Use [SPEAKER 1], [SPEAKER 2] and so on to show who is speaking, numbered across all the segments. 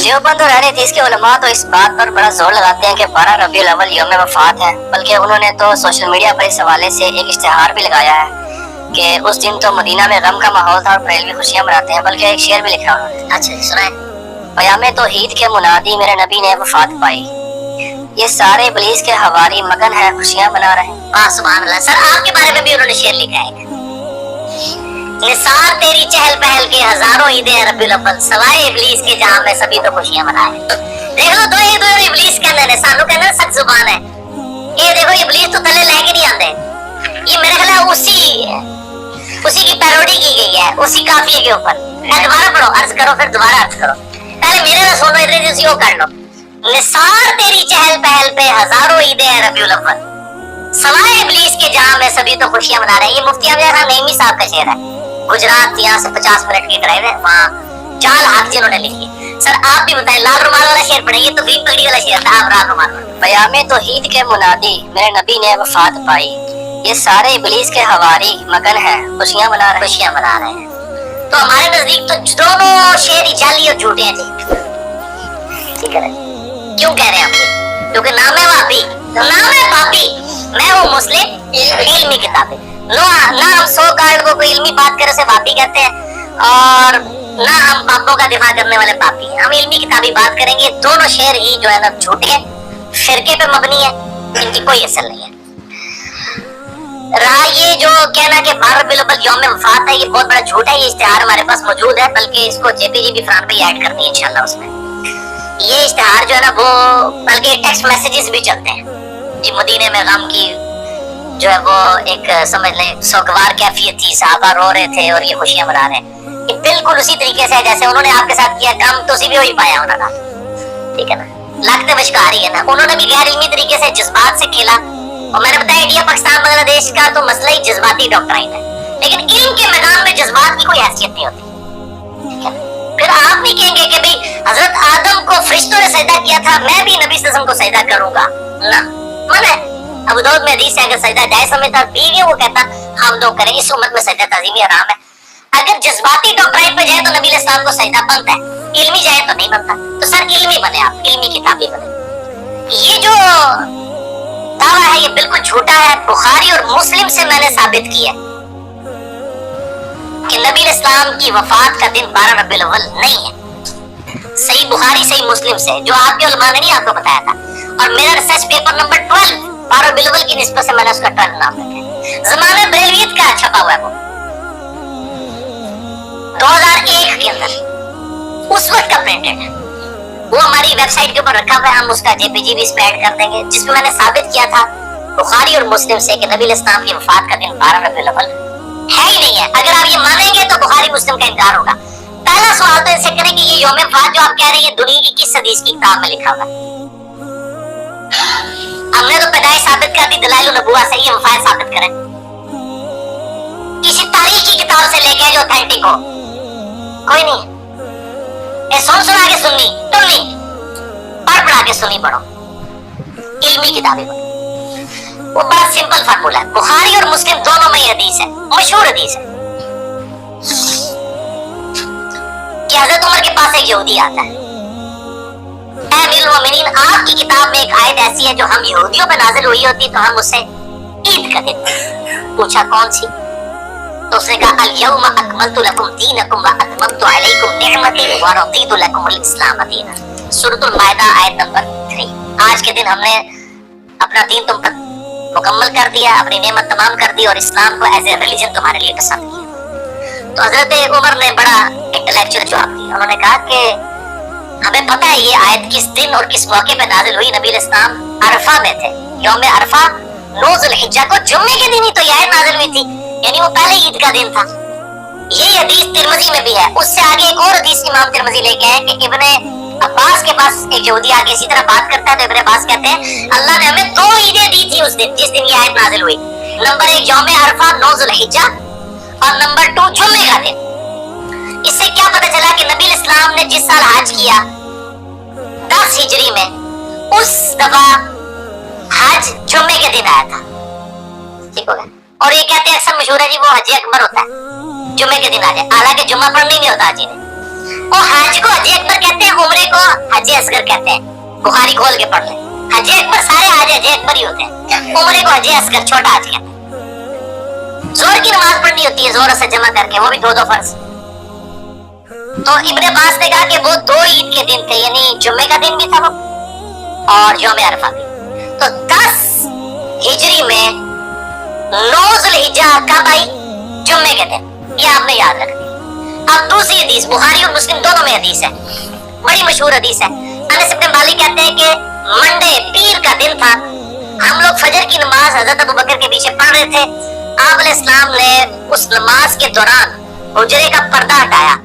[SPEAKER 1] देवबंद और अहले हदीस के उलमा तो इस बात पर बड़ा जोर लगाते हैं कि 12 रबीउल अव्वल यौम वफात है, बल्कि उन्होंने तो सोशल मीडिया पर इस हवाले से एक इश्तिहार भी लगाया है कि उस दिन तो मदीना में गम का माहौल था और बरेलवी खुशियां मनाते हैं, बल्कि एक शेर भी लिखा उन्होंने। अच्छा सुनाए। पयामे तौहीद के मुनादी मेरे नबी ने वफात पाई, ये सारे इब्लीस के हवारी मगन है खुशियां मना रहे हैं। सुभान अल्लाह। सर आपके बारे में भी उन्होंने शेर लिखा है, निसार तेरी चहल पहल के हजारों ईदें रब्बिल अव्वल, सवाए इब्लीस के जहां में सभी तो खुशियां मनाए। देख लो दो इब्लीस कहंदे ने, सानू कहंदे सख्त जुबान है। ये देखो इब्लीस तो थले लेके नहीं आते, ये मेरे ख्याल है उसी की पैरोडी की गई है, उसी काफिये के ऊपर। दोबारा पढ़ो, अर्ज करो, फिर दोबारा अर्ज करो। पहले मेरे ना सुनो, इधर उसी को कर लो। निसार तेरी चहल पहल पे हजारों ईदें रब्बिल अव्वल, सवाए इब्लीस के जहां में सभी तो खुशियां मना रहे हैं। ये मुफ्ती अमीर नईमी साहब का शेर है, गुजरात, यहाँ से 50 मिनट की ड्राइव है, वहाँ चाल हाथ जिन्होंने लिखी। सर आप भी बताएं, लाल रुमाल वाला शेर पढ़े, ये तो बीम पगड़ी वाला शेर था, आप लाल रुमाल। पयामे तौहीद के मुनादी मेरे नबी ने वफात पाई, ये सारे इब्लीस के हवारी मगन है खुशियां मना रहे हैं। तो हमारे नजदीक तो दोनों शेर ही जाली और झूठे हैं जी। ठीक है, क्यों कह रहे हैं आप? क्योंकि नाम है वापी, नाम है पापी, मैं हूँ मुस्लिम, इल्मी किताबें। ना हम 100 कार्ड को कोई इल्मी बात करे उसे पापी कहते हैं, और ना हम पापों का दिफा करने वाले पापी हैं। हम इल्मी किताबी बात करेंगे। दोनों शेर ही जो है ना झूठे, फिरके पे मबनी है, इनकी कोई असल नहीं है। रहा ये जो कहना कि 12 रबीउल अव्वल यौम वफात है, ये बहुत बड़ा झूठ है। ये इश्तिहार हमारे पास मौजूद है, बल्कि इसको जेपीजी भी फरान पे ऐड करनी है इंशाल्लाह। उसमें ये इश्तिहार जो है ना वो, बल्कि टेक्स्ट मैसेजेस भी चलते हैं जी। मदीने में गम की जो है वो एक समझ लें सोगवार कैफियत थी, साहबा रो रहे थे और ये खुशियां मना रहे हैं। ये बिल्कुल उसी तरीके से जैसे उन्होंने आपके साथ किया, काम तो उसी भी वही पाया उन्होंने। ठीक है ना, लगते बशकारी है ना। उन्होंने भी गैर इल्मी तरीके से जज्बात से खेला, और मैंने बताया इंडिया पाकिस्तान बांग्लादेश का तो मसला ही जज्बाती डॉक्ट्राइन है, लेकिन इल्म के मैदान में जज्बात की कोई हैसियत नहीं होती। ठीक है, फिर आप नहीं कहेंगे कि भाई हजरत आदम को फरिश्तों ने सजदा किया था, मैं भी नबी सल्लल्लाहु अलैहि वसल्लम को सजदा करूंगा ना। माने अबू दाऊद में हदीस है, अगर सजदा जायज समझता बीवी वो कहता हम लोग करें, इस उम्मत में सजदा ताज़ीमी हराम है। अगर जज्बाती डॉक्ट्राइन पे जाए तो नबी इस्लाम को सजदा बनता है, इल्मी जाए तो नहीं बनता। तो सर इल्मी बने आप, इल्मी किताबी बने। ये जो दावा है ये बिल्कुल झूठा है। बुखारी और मुस्लिम से मैंने साबित किया कि नबी इस्लाम की वफात का दिन 12 रबीउल अव्वल नहीं है। सही बुखारी सही मुस्लिम से, जो आपके उलमा ने नहीं आपको बताया था। और मेरा रिसर्च पेपर नंबर 12 12 रबीउल अव्वल की निस्बत से मैंने उसका 12 नाम रखा है। ज़माने बरेलवियत का छपा हुआ है वो 2001 के अंदर, उस वक्त का प्रिंटेड है वो, हमारी वेबसाइट के ऊपर रखा हुआ है। हम उसका जेपीजी भी स्प्रेड कर देंगे, जिसमें मैंने साबित किया था बुखारी और मुस्लिम से कि नबी इस्लाम की वफात का दिन 12 रबीउल अव्वल है ही नहीं है। अगर आप ये मानेंगे तो बुखारी मुस्लिम का इनकार होगा। पहला सवाल तो इनसे करें कि ये यौम वफात जो आप कह रहे हैं दुनिया की किस हदीस की किताब में लिखा हुआ है? हमने तो पैदाइश साबित कर दी, दलाइल नबुवा से ये वफात साबित करें। किसी तारीख की किताब से लेके जो ऑथेंटिक हो, कोई नहीं। सुना के सुननी, तुम नहीं, पढ़ा के सुनी पढ़ो, इल्मी किताबें पढ़ो। वो बड़ा सिंपल फार्मूला है, बुखारी और मुस्लिम दोनों में ये हदीस है, मशहूर हदीस है कि हजरत उमर के पास एक यहूदी आता है, ऐ अमीरुल मोमिनीन, आपकी किताब में एक आयत ऐसी है जो हम यहूदियों पर नाजिल हुई होती तो हम उसे ईद कर देते। पूछा कौन सी? तो उसने कहा अल यौम अकमलतु लकुम दीनकुम व अतममतु अलैकुम निअमती व रदीतु लकुमुल इस्लाम दीना। सूरतुल माइदा आयत नंबर 3। आज के दिन हमने अपना दीन तुम पर मुकम्मल कर दिया, अपनी नेमत तमाम कर दी और इस्लाम को एज ए रिलीजन तुम्हारे लिए पसंद किया। तो हजरत उमर ने बड़ा इंटेलेक्चुअल जवाब दिया। उन्होंने कहा कि हमें पता है ये आयत किस दिन और किस मौके पे नाजिल हुई। नबी इस्लाम अरफा में थे, यौम अरफा 9 ज़ुल्हिज्जा को जुम्मे के दिन ही तो ये आयत नाजिल हुई थी, यानी वो पहले ईद का दिन था। ये हदीस तिरमिज़ी में भी है। उससे आगे एक और हदीस इमाम तिरमिज़ी लेके आए कि इब्ने अब्बास के पास एक यहूदी आगे इसी तरह बात करता है तो इब्ने अब्बास कहते हैं अल्लाह ने हमें 2 ईदें दी थी उस दिन, जिस दिन ये आयत नाजिल हुई। नंबर 1 यौम अरफा 9 ज़ुल्हिज्जा और नंबर 2 जुम्मे का दिन। इससे क्या पता चला कि नबी इस्लाम ने जिस साल हज किया 10 हिजरी में, उस दफा हज जुम्मे के दिन आया था। ठीक हो गया। और ये कहते हैं अक्सर मशहूर है जी वो हज अकबर होता है, जुम्मे के दिन आ जाए, हालांकि जुम्मा पढ़नी नहीं होता हाजी ने, वो हज हज असगर कहते हैं, बुखारी खोल के पढ़ ले। हज अकबर सारे हज अकबर ही होते हैं, उम्रे को हज असगर छोटा हज कहते हैं। जोर की नमाज पढ़नी होती है जोर से जमा करके, वो भी दो दो फर्ज। तो इब्ने अब्बास ने कहा कि वो 2 ईद के दिन थे, यानी जुम्मे का दिन भी था वो और यौम अरफा भी। तो 10 हिजरी में 9 ज़ुल्हिज्जा कब आई? जुम्मे के दिन, ये आपने याद रखनी। अब दूसरी हदीस, बुखारी और मुस्लिम दोनों में हदीस है, बड़ी मशहूर हदीस है। अनस इब्न मालिक कहते हैं कि मंडे पीर का दिन था, हम लोग फजर की नमाज हजरत अबू बकर के पीछे पढ़ रहे थे। आप अलैहिस्सलाम ने उस नमाज के दौरान हुजरे का पर्दा हटाया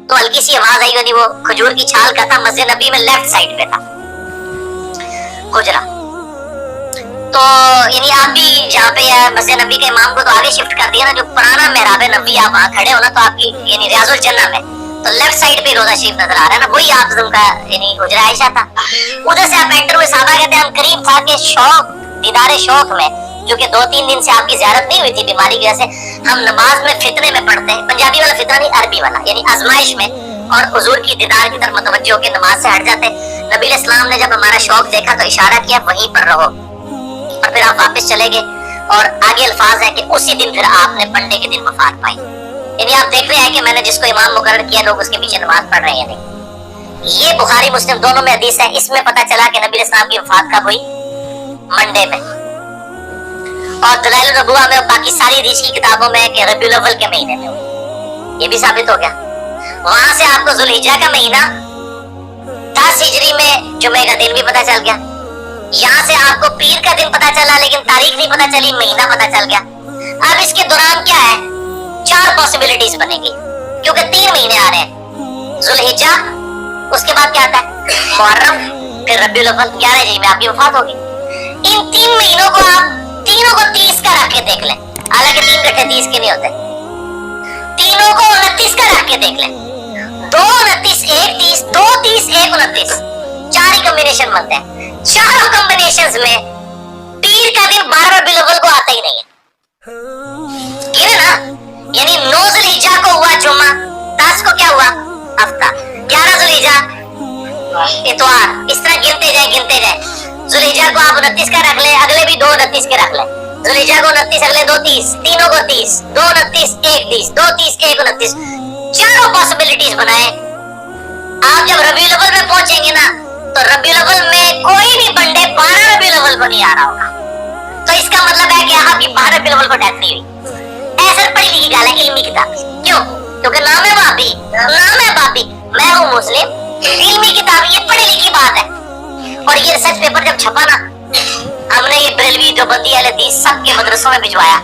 [SPEAKER 1] तो हल्की सी आवाज आई, यानी वो खजूर की छाल का था, मस्जिद नबी में लेफ्ट साइड पे था हुजरा। तो यानी आप भी जहाँ पे मस्जिद नबी के इमाम को तो आगे शिफ्ट कर दिया ना, जो पुराना मेहराब नबी आप वहाँ खड़े हो ना, तो आपकी यानी रियाजुल जन्नह में तो लेफ्ट साइड पे रोजा शरीफ नजर आ रहा है ना, वही आप का यानी हुजरा आयशा था। उधर से आप एंटर हुए, साहबा कहते हैं हम करीब था कि शौक दीदारे शौक में, जो कि 2-3 दिन से आपकी ज़ियारत नहीं हुई थी बीमारी की वजह से, हम नमाज में फितने में पढ़ते हैं, पंजाबी वाला फितना नहीं अरबी वाला, यानी आजमाइश में, और हुजूर की दीदार की तरफ मुतवज्जो होकर नमाज से हट जाते। नबी इस्लाम ने जब हमारा शौक देखा तो इशारा किया वहीं पर रहो, और फिर आप वापस चले गए। और आगे अल्फाज है कि उसी दिन फिर आपने पंडे के दिन वफात पाई। यानी आप देख रहे हैं कि मैंने जिसको इमाम मुकर्रर किया लोग उसके पीछे नमाज पढ़ रहे हैं नहीं। ये बुखारी मुस्लिम दोनों में हदीस है। इसमें पता चला कि नबी इस्लाम की वफात कब हुई? मंडे में। और दलाइल नबुवा में बाकी सारी हदीस की किताबों में कि रबीउल अव्वल के महीने में हुई, ये भी साबित हो गया। वहां से आपको ज़ुल्हिज्जा का महीना 10 हिजरी में जुमे का दिन भी पता चल गया। यहाँ से आपको पीर का दिन पता चला, लेकिन तारीख नहीं पता चली, महीना पता चल गया। अब इसके दौरान क्या है, 4 पॉसिबिलिटीज बनेगी, क्योंकि 3 महीने आ रहे हैं। ज़ुल्हिज्जा, उसके बाद क्या आता है? मुहर्रम, फिर रबीउल अव्वल, 11 हिजरी में आपकी वफात होगी। इन 3 महीनों को आप तीनों को 30 का रख के देख लें, हालांकि 3 इकट्ठे 30 के नहीं होते, तीनों को 29 का रख के देख लें। 2 29 1 30, 2 30 1 29, 4 ही कॉम्बिनेशन बनते हैं। चारों कॉम्बिनेशंस में पीर का दिन 12 रबीउल अव्वल को आता ही नहीं है, ये ना, यानी 9 ज़ुल्हिज्जा को हुआ जुम्मा, 10 को क्या हुआ? हफ्ता, 11 ज़ुल्हिज्जा इतवार, इस तरह गिनते जाए। ज़ुल्हिज्जा को आप 29 का रख ले, अगले भी 2 29 के रख ले, ज़ुल्हिज्जा को 29, अगले 2 30, तीनों को 30, 2 29 1 30, 2 30 1 29, चारों पॉसिबिलिटीज बनाए। आप जब रबीउल अव्वल में पहुंचेंगे ना, तो रबीउल अव्वल में कोई भी बंदे 12 रबीउल अव्वल को नहीं आ रहा होगा। तो इसका मतलब है कि आपकी 12 रबीउल अव्वल को डेथ नहीं हुई। ऐसा पढ़ी लिखी गाल है इल्मी किताब। क्यों? क्योंकि नाम है बाबी, मैं हूँ मुस्लिम, इल्मी किताब, ये पढ़ी लिखी बात है। और ये रिसर्च पेपर जब छपा ना, हमने ये बरेलवी देवबंदी अहले हदीस सबके मदरसों में भिजवाया।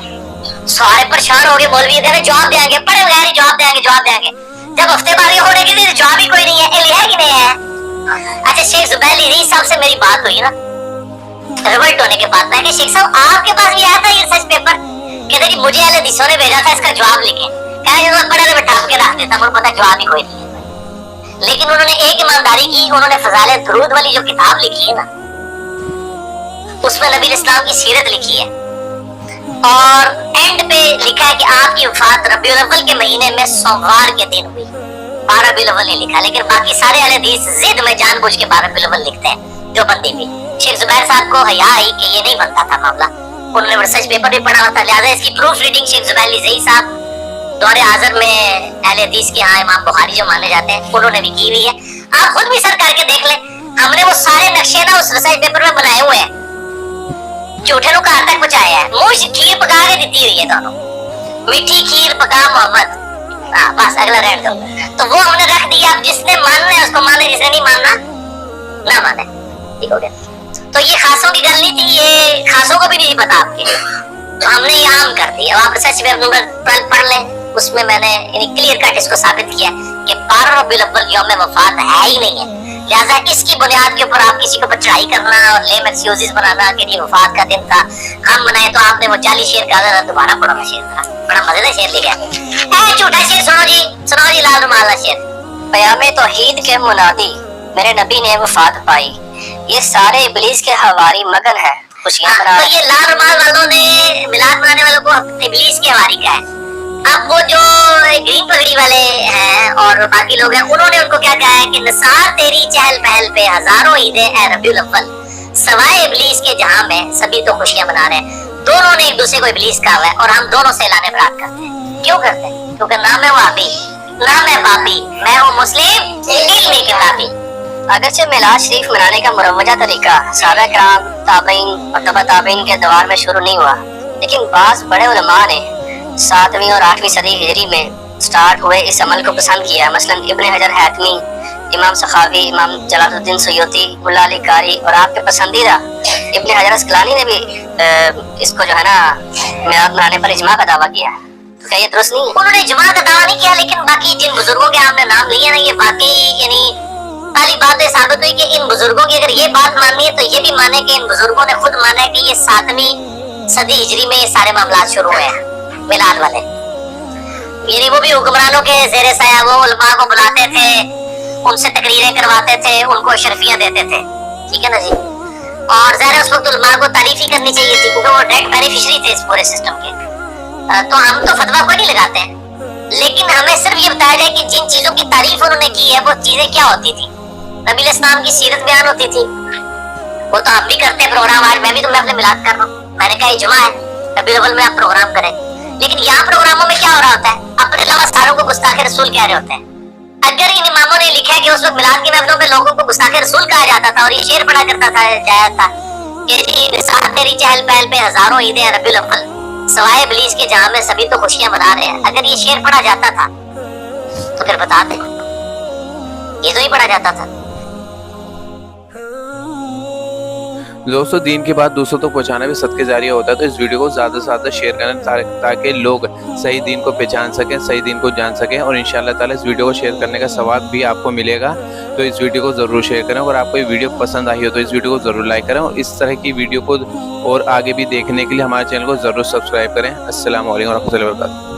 [SPEAKER 1] सारे परेशान हो गए, मौलवी कहते जवाब देंगे, पढ़े बगैर जवाब देंगे। जब हफ्ते बारी होने की थी जवाब ही कोई नहीं है, है कि नहीं है? अच्छा, शेख जुबैर रीस साहब से मेरी बात हुई ना रिवल्ट होने के बाद, मैं कि शेख साहब आपके पास भी आया था ये रिसर्च पेपर? कहते जी मुझे अहले हदीसों ने भेजा था, इसका जवाब लिखें। कहते बड़ा मैं ढाप के रख देता, मुझे पता जवाब ही कोई नहीं है। लेकिन उन्होंने एक ईमानदारी की, उन्होंने फज़ाइल दुरूद वाली जो किताब लिखी है ना, उसमें नबी इस्लाम की सीरत लिखी है, और एंड पे लिखा है कि आपकी वफात रबीउल अव्वल के महीने में सोमवार के दिन हुई। 12 रबीउल अव्वल नहीं लिखा, लेकिन बाकी सारे अहले हदीस जिद में जानबूझ के 12 रबीउल अव्वल लिखते हैं, जो बंदी भी। शेख जुबैर साहब को हया आई कि ये नहीं बनता था मामला, उन्होंने रिसर्च पेपर भी पढ़ा हुआ था, लिहाजा इसकी प्रूफ रीडिंग शेख जुबैर ज़ई साहब दौरे हाज़िर में अहले हदीस के यहाँ इमाम बुखारी जो माने जाते हैं, उन्होंने भी की हुई है। आप खुद भी सर्च करके देख लें, हमने वो सारे नक्शे ना उस रिसर्च पेपर में बनाए हुए हैं। झूठे लोग कहाँ तक पहुंचाया है, मुझ खीर पका के दी हुई है दोनों, मीठी खीर पका मोहम्मद। बस अगला रहने दो, तो वो हमने रख दिया। अब जिसने मानना है उसको माने, जिसने नहीं मानना ना माने, ठीक हो गया। तो ये खासों की गल नहीं थी, ये खासों को भी नहीं पता आपके, तो हमने ये आम कर दिया। आप रिसर्च पेपर पढ़ लें, उसमें मैंने क्लियर कट इसको साबित किया कि 12 रबीउल अव्वल यौम वफात है ही नहीं है। लिहाजा इसकी बुनियाद के ऊपर आप किसी को चढ़ाई करना और लेम एक्सक्यूजेस बनाना कि ये वफात का दिन था, हम मनाए, तो आपने वो 40 शेर का दोबारा पढ़ा शेर था, बड़ा मजेदार शेर लिखा है। झूठा शेर सुनो जी लाल रुमाल शेर। क़यामे तौहीद के मुनादी मेरे नबी ने वफात पाई, ये सारे इब्लीस के हवारी मगन है खुशियां मना। तो ये लाल रुमाल वालों ने मिलाद मनाने वालों को इब्लीस के हवारी का है। अब वो जो ग्रीन पगड़ी वाले हैं और बाकी लोग हैं, उन्होंने उनको क्या कहा है कि निसार तेरी चहल पहल पे हजारों ईदें है रबीउल अव्वल, सवाए इब्लीस के जहां में सभी तो खुशियां मना रहे हैं। दोनों ने एक दूसरे को इब्लीस कहा हुआ है और हम दोनों से ऐलान बरात करते हैं। क्यों करते हैं? क्योंकि ना मैं वाबी ना मैं पापी, मैं हूँ मुस्लिम इल्मी किताबी। अगरचे मिलाद शरीफ मनाने का मुरवजा तरीका सहाबा किराम, ताबईन और तबा ताबईन के दौर में शुरू नहीं हुआ, लेकिन बाज बड़े उलमा ने 7वीं और 8वीं सदी हिजरी में स्टार्ट हुए इस अमल को पसंद किया। मसलन इब्न हजर हैतमी, इमाम सखावी, इमाम जलालुद्दीन सुयूती, मुल्ला अली कारी और आपके पसंदीदा इब्न हजर अस्कलानी ने भी इसको जो है ना मिलाद मनाने पर इजमा का दावा किया। तो क्या ये दुरुस्त नहीं है? उन्होंने इजमा का दावा नहीं किया, लेकिन बाकी जिन बुजुर्गों के आपने नाम लिए ना, ये वाकई यानी पहली बात तो साबित हुई कि इन बुजुर्गों की अगर ये बात माननी है तो ये भी माने कि इन बुजुर्गों ने खुद माना है कि ये 7वीं सदी हिजरी में ये सारे मामला शुरू हुए हैं मिलाद वाले। यानी वो भी हुक्मरानों के ज़ेरे साया वो उलमा को बुलाते थे, उनसे तकरीरें करवाते थे, उनको शर्फियां देते थे, ठीक है ना जी। और ज़ाहिर उस वक्त उलमा को तारीफ ही करनी चाहिए थी, क्योंकि वो डायरेक्ट बेनिफिशियरी थे इस पूरे सिस्टम के। तो हम तो फतवा कोई नहीं लगाते हैं, लेकिन हमें सिर्फ ये बताया जाए कि जिन चीजों की तारीफ उन्होंने की है वो चीजें क्या होती थी। नबी इस्लाम की सीरत बयान होती थी, वो तो आप भी करते हैं प्रोग्राम। आज मैं भी तुम्हें अपने मिलाद कर रहा हूँ, मैंने कहा इजमा है रबीउल अव्वल में आप प्रोग्राम करें, लेकिन यहाँ प्रोग्रामों में क्या हो रहा होता है? अपने अलावा सारों को गुस्ताखे रसूल कह रहे होते हैं। अगर इन इमामों ने लिखा है कि उस वक्त मिलाद की महफिलों में लोगों को गुस्ताखे रसूल कहा जाता था और ये शेर पढ़ा करता था जाया था कि निसार तेरी चहल पहल पे हजारों ईदें हैं रबीउल अव्वल, सवाए इब्लीस के जहां में सभी तो खुशियां मना रहे हैं। अगर ये शेर पढ़ा जाता था तो फिर बता दें, ये तो ही पढ़ा जाता था।
[SPEAKER 2] दोस्तों, दीन की बात दूसरों तक पहुंचाना भी सदके जारिया होता है, तो इस वीडियो को ज़्यादा से ज़्यादा शेयर करें ताकि लोग सही दीन को पहचान सकें, सही दीन को जान सकें, और इंशाअल्लाह ताला इस वीडियो को शेयर करने का सवाब भी आपको मिलेगा। तो इस वीडियो को ज़रूर शेयर करें, और आपको ये वीडियो पसंद आई हो तो इस वीडियो को ज़रूर लाइक करें, और इस तरह की वीडियो को और आगे भी देखने के लिए हमारे चैनल को ज़रूर सब्सक्राइब करें। अस्सलाम वालेकुम व रहमतुल्लाहि व बरकातुहू।